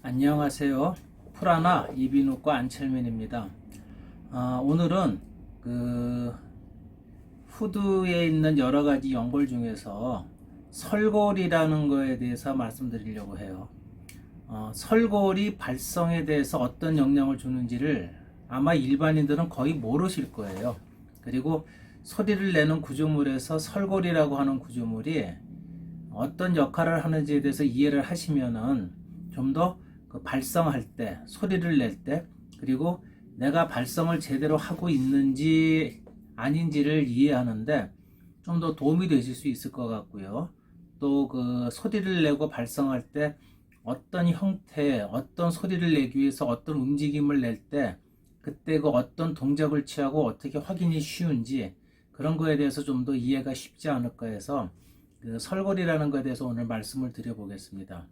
안녕하세요. 프라나 이비인후과 안철민입니다. 오늘은 후두에 있는 여러 가지 연골 중에서 설골이라는 거에 대해서 말씀드리려고 해요. 설골이 발성에 대해서 어떤 영향을 주는지를 아마 일반인들은 거의 모르실 거예요. 그리고 소리를 내는 구조물에서 설골이라고 하는 구조물이 어떤 역할을 하는지에 대해서 이해를 하시면은 좀더 발성할 때, 소리를 낼 때, 그리고 내가 발성을 제대로 하고 있는지 아닌지를 이해하는데 좀 더 도움이 되실 수 있을 것 같고요. 또 소리를 내고 발성할 때 어떤 형태, 어떤 소리를 내기 위해서 어떤 움직임을 낼 때 그때 어떤 동작을 취하고 어떻게 확인이 쉬운지 그런 거에 대해서 좀 더 이해가 쉽지 않을까 해서 설골이라는 거에 대해서 오늘 말씀을 드려보겠습니다.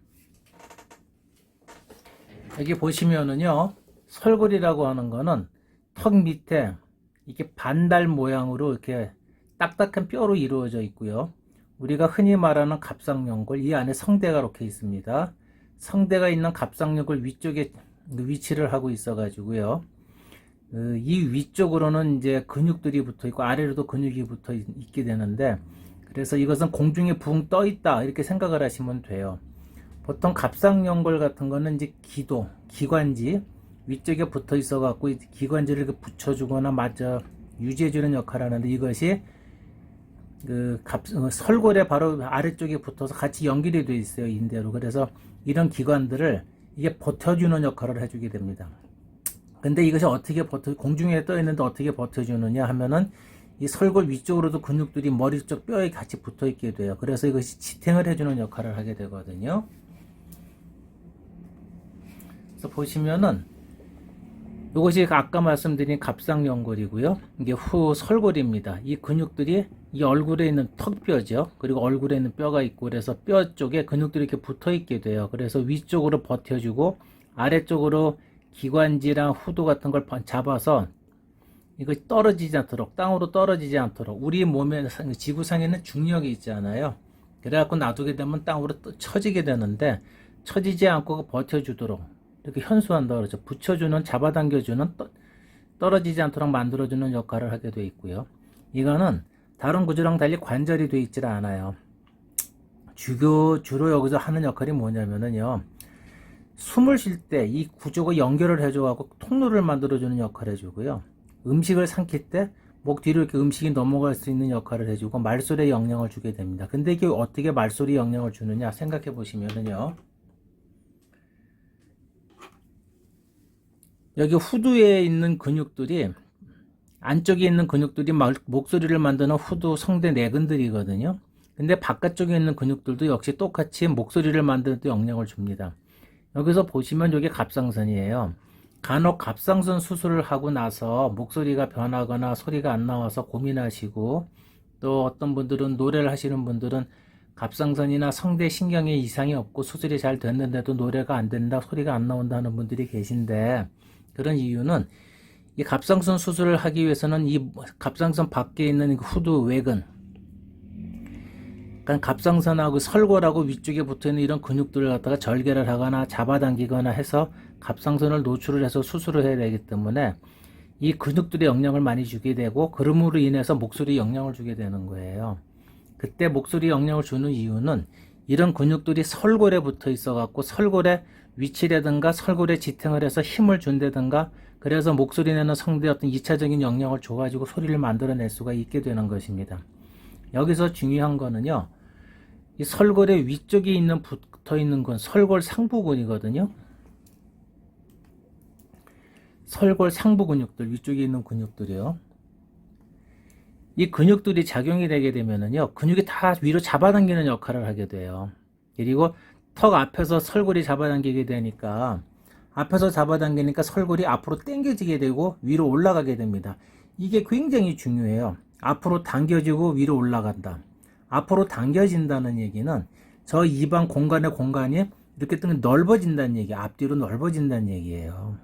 여기 보시면은요, 설골이라고 하는 거는 턱 밑에 이렇게 반달 모양으로 이렇게 딱딱한 뼈로 이루어져 있고요. 우리가 흔히 말하는 갑상연골, 이 안에 성대가 이렇게 있습니다. 성대가 있는 갑상연골 위쪽에 위치를 하고 있어 가지고요. 이 위쪽으로는 이제 근육들이 붙어 있고 아래로도 근육이 붙어 있게 되는데, 그래서 이것은 공중에 붕 떠 있다 이렇게 생각을 하시면 돼요. 보통 갑상연골 같은 거는 이제 기관지 위쪽에 붙어 있어 갖고 기관지를 붙여주거나 유지해주는 역할을 하는데, 이것이 설골의 바로 아래쪽에 붙어서 같이 연결이 되어 있어요, 인대로. 그래서 이런 기관들을 이게 버텨주는 역할을 해주게 됩니다. 근데 이것이 어떻게 공중에 떠 있는데 어떻게 버텨주느냐 하면은 이 설골 위쪽으로도 근육들이 머리 쪽 뼈에 같이 붙어 있게 돼요. 그래서 이것이 지탱을 해주는 역할을 하게 되거든요. 그래서 보시면은 이것이 아까 말씀드린 갑상연골이고요. 이게 설골입니다. 이 근육들이 이 얼굴에 있는 턱뼈죠. 그리고 얼굴에 있는 뼈가 있고, 그래서 뼈 쪽에 근육들이 이렇게 붙어 있게 돼요. 그래서 위쪽으로 버텨주고 아래쪽으로 기관지랑 후두 같은 걸 잡아서 이거 떨어지지 않도록, 땅으로 떨어지지 않도록, 우리 몸에 지구상에는 중력이 있잖아요. 그래갖고 놔두게 되면 땅으로 처지게 되는데 처지지 않고 버텨주도록 이렇게 현수한다 그러죠. 붙여주는, 잡아당겨주는, 떨어지지 않도록 만들어주는 역할을 하게 되어 있고요. 이거는 다른 구조랑 달리 관절이 되어 있질 않아요. 주로 여기서 하는 역할이 뭐냐면은요, 숨을 쉴 때 이 구조가 연결을 해줘갖고 통로를 만들어주는 역할을 해주고요. 음식을 삼킬 때 목 뒤로 이렇게 음식이 넘어갈 수 있는 역할을 해주고 말소리에 영향을 주게 됩니다. 근데 이게 어떻게 말소리에 영향을 주느냐 생각해 보시면은요, 여기 후두에 있는 근육들이, 안쪽에 있는 근육들이 목소리를 만드는 후두 성대 내근들이거든요. 근데 바깥쪽에 있는 근육들도 역시 똑같이 목소리를 만드는 데 영향을 줍니다. 여기서 보시면 이게 갑상선이에요. 간혹 갑상선 수술을 하고 나서 목소리가 변하거나 소리가 안 나와서 고민하시고, 또 어떤 분들은 노래를 하시는 분들은 갑상선이나 성대 신경에 이상이 없고 수술이 잘 됐는데도 노래가 안 된다, 소리가 안 나온다 하는 분들이 계신데, 그런 이유는 이 갑상선 수술을 하기 위해서는 이 갑상선 밖에 있는 후두 외근, 그러니까 갑상선하고 설골하고 위쪽에 붙어있는 이런 근육들을 갖다가 절개를 하거나 잡아당기거나 해서 갑상선을 노출을 해서 수술을 해야 되기 때문에 이 근육들의 영향을 많이 주게 되고, 그럼으로 인해서 목소리에 영향을 주게 되는 거예요. 그때 목소리에 영향을 주는 이유는 이런 근육들이 설골에 붙어 있어 갖고 설골의 위치라든가 설골에 지탱을 해서 힘을 준다든가, 그래서 목소리 내는 성대에 어떤 2차적인 영향을 줘가지고 소리를 만들어낼 수가 있게 되는 것입니다. 여기서 중요한 거는요, 이 설골의 위쪽에 있는 붙어 있는 건 설골 상부근이거든요. 설골 상부 근육들, 위쪽에 있는 근육들이요. 이 근육들이 작용이 되게 되면은요, 근육이 다 위로 잡아당기는 역할을 하게 돼요. 그리고 턱 앞에서 설골이 잡아당기게 되니까, 앞에서 잡아당기니까 설골이 앞으로 당겨지게 되고 위로 올라가게 됩니다. 이게 굉장히 중요해요. 앞으로 당겨지고 위로 올라간다. 앞으로 당겨진다는 얘기는 저 입안 공간의 공간이 이렇게 넓어진다는 얘기, 앞뒤로 넓어진다는 얘기예요.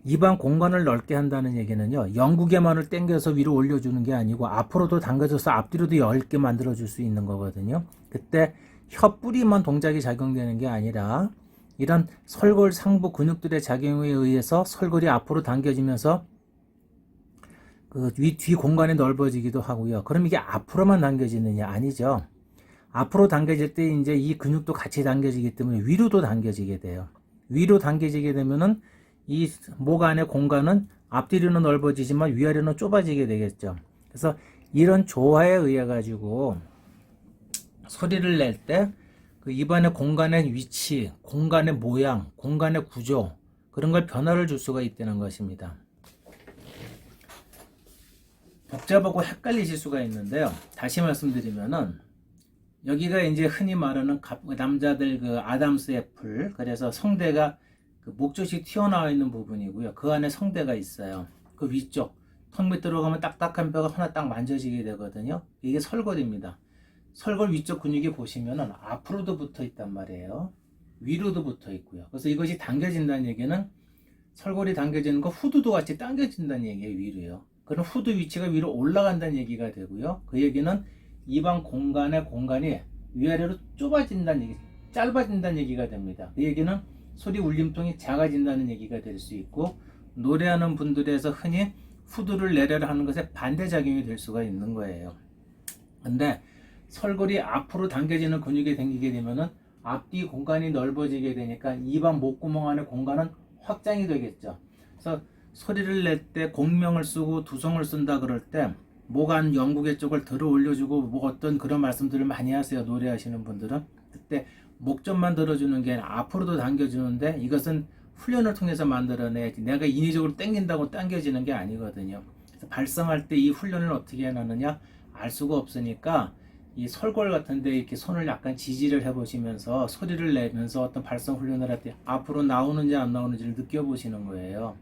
입안 공간을 넓게 한다는 얘기는요, 영구개만을 당겨서 위로 올려주는 게 아니고 앞으로도 당겨져서 앞뒤로도 넓게 만들어줄 수 있는 거거든요. 그때 혀 뿌리만 동작이 작용되는 게 아니라 이런 설골 상부 근육들의 작용에 의해서 설골이 앞으로 당겨지면서 그 뒤 공간이 넓어지기도 하고요. 그럼 이게 앞으로만 당겨지느냐? 아니죠. 앞으로 당겨질 때 이제 이 근육도 같이 당겨지기 때문에 위로도 당겨지게 돼요. 위로 당겨지게 되면은 이 목 안의 공간은 앞뒤로는 넓어지지만 위아래는 좁아지게 되겠죠. 그래서 이런 조화에 의해 가지고 소리를 낼 때 그 입안의 공간의 위치, 공간의 모양, 공간의 구조 그런 걸 변화를 줄 수가 있다는 것입니다. 복잡하고 헷갈리실 수가 있는데요. 다시 말씀드리면은 여기가 이제 흔히 말하는 남자들 그 아담스 애플, 그래서 성대가 그 목젖이 튀어나와 있는 부분이고요. 그 안에 성대가 있어요. 그 위쪽 턱 밑으로 가면 딱딱한 뼈가 하나 딱 만져지게 되거든요. 이게 설골입니다. 설골 위쪽 근육이 보시면은 앞으로도 붙어 있단 말이에요. 위로도 붙어 있고요. 그래서 이것이 당겨진다는 얘기는 설골이 당겨지는 거 후두도 같이 당겨진다는 얘기예요. 위로요. 그럼 후두 위치가 위로 올라간다는 얘기가 되고요. 그 얘기는 입안 공간의 공간이 위아래로 좁아진다는 얘기, 짧아진다는 얘기가 됩니다. 그 얘기는 소리 울림통이 작아진다는 얘기가 될 수 있고, 노래하는 분들에서 흔히 후두를 내려라 하는 것에 반대작용이 될 수가 있는 거예요. 근데 설골이 앞으로 당겨지는 근육이 생기게 되면은 앞뒤 공간이 넓어지게 되니까 입안 목구멍 안의 공간은 확장이 되겠죠. 그래서 소리를 낼 때 공명을 쓰고 두성을 쓴다 그럴 때 목 안 영구개 쪽을 들어 올려주고 뭐 어떤 그런 말씀들을 많이 하세요. 노래하시는 분들은. 그때 목젖만 들어주는 게 아니라 앞으로도 당겨주는데 이것은 훈련을 통해서 만들어내야지 내가 인위적으로 당긴다고 당겨지는 게 아니거든요. 그래서 발성할 때 이 훈련을 어떻게 해나느냐 알 수가 없으니까 이 설골 같은데 이렇게 손을 약간 지지를 해보시면서 소리를 내면서 어떤 발성 훈련을 할 때 앞으로 나오는지 안 나오는지를 느껴보시는 거예요.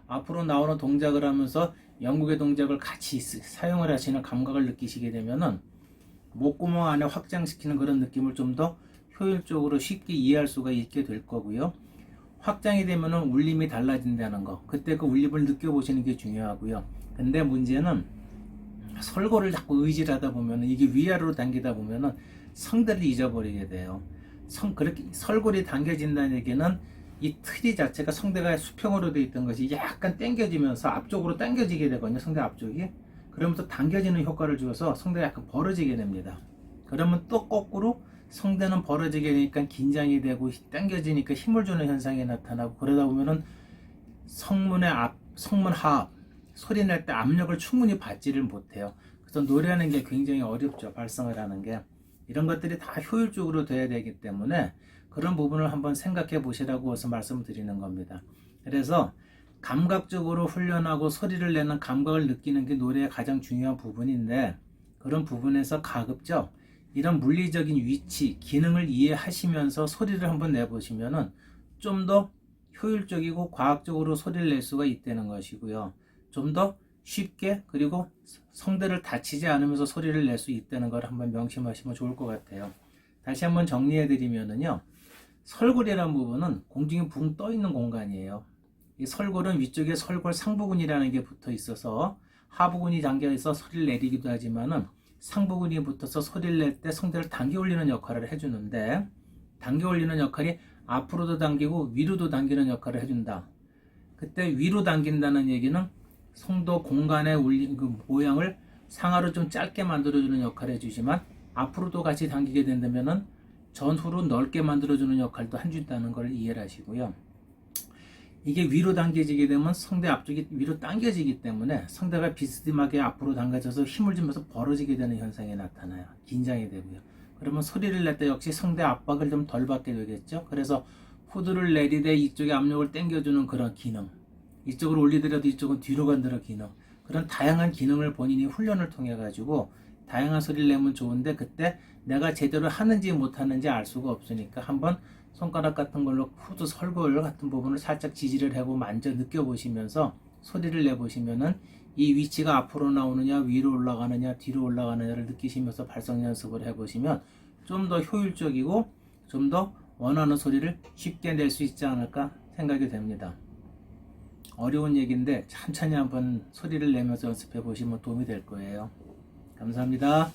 앞으로 나오는 동작을 하면서 영국의 동작을 같이 사용을 하시는 감각을 느끼시게 되면은 목구멍 안에 확장시키는 그런 느낌을 좀 더 효율적으로 쉽게 이해할 수가 있게 될 거고요. 확장이 되면은 울림이 달라진다는 거. 그때 그 울림을 느껴보시는 게 중요하고요. 근데 문제는 설골을 자꾸 의지를 하다 보면은 이게 위아래로 당기다 보면은 성대를 잊어버리게 돼요. 그렇게 설골이 당겨진다는 얘기는 이 트리 자체가 성대가 수평으로 되어 있던 것이 약간 당겨지면서 앞쪽으로 당겨지게 되거든요. 성대 앞쪽이. 그러면서 당겨지는 효과를 주어서 성대가 약간 벌어지게 됩니다. 그러면 또 거꾸로 성대는 벌어지게 되니까 긴장이 되고 당겨지니까 힘을 주는 현상이 나타나고 그러다 보면은 성문 하압, 소리 낼 때 압력을 충분히 받지를 못해요. 그래서 노래하는 게 굉장히 어렵죠. 발성을 하는 게. 이런 것들이 다 효율적으로 돼야 되기 때문에 그런 부분을 한번 생각해 보시라고 해서 말씀드리는 겁니다. 그래서 감각적으로 훈련하고 소리를 내는 감각을 느끼는 게 노래의 가장 중요한 부분인데 그런 부분에서 가급적 이런 물리적인 위치, 기능을 이해하시면서 소리를 한번 내보시면은 좀 더 효율적이고 과학적으로 소리를 낼 수가 있다는 것이고요. 좀 더 쉽게 그리고 성대를 다치지 않으면서 소리를 낼 수 있다는 걸 한번 명심하시면 좋을 것 같아요. 다시 한번 정리해 드리면은요. 설골이라는 부분은 공중에 붕 떠 있는 공간이에요. 이 설골은 위쪽에 설골 상부근이라는 게 붙어 있어서 하부근이 당겨 있어 소리를 내리기도 하지만은 상부근이 붙어서 소리를 낼 때 성대를 당겨 올리는 역할을 해주는데 당겨 올리는 역할이 앞으로도 당기고 위로도 당기는 역할을 해준다. 그때 위로 당긴다는 얘기는 성도 공간의 울림 그 모양을 상하로 좀 짧게 만들어주는 역할을 해주지만 앞으로도 같이 당기게 된다면은 전후로 넓게 만들어주는 역할도 해준다는 걸 이해를 하시고요. 이게 위로 당겨지게 되면 성대 앞쪽이 위로 당겨지기 때문에 성대가 비스듬하게 앞으로 당겨져서 힘을 주면서 벌어지게 되는 현상이 나타나요. 긴장이 되고요. 그러면 소리를 낼 때 역시 성대 압박을 좀 덜 받게 되겠죠. 그래서 후두를 내리되 이쪽에 압력을 당겨주는 그런 기능, 이쪽으로 올리더라도 이쪽은 뒤로 간다는 기능, 그런 다양한 기능을 본인이 훈련을 통해 가지고 다양한 소리를 내면 좋은데 그때 내가 제대로 하는지 못하는지 알 수가 없으니까 한번 손가락 같은 걸로 후두 설골 같은 부분을 살짝 지지를 하고 만져 느껴보시면서 소리를 내보시면은 이 위치가 앞으로 나오느냐 위로 올라가느냐 뒤로 올라가느냐를 느끼시면서 발성 연습을 해보시면 좀 더 효율적이고 좀 더 원하는 소리를 쉽게 낼 수 있지 않을까 생각이 됩니다. 어려운 얘기인데 천천히 한번 소리를 내면서 연습해 보시면 도움이 될 거예요. 감사합니다.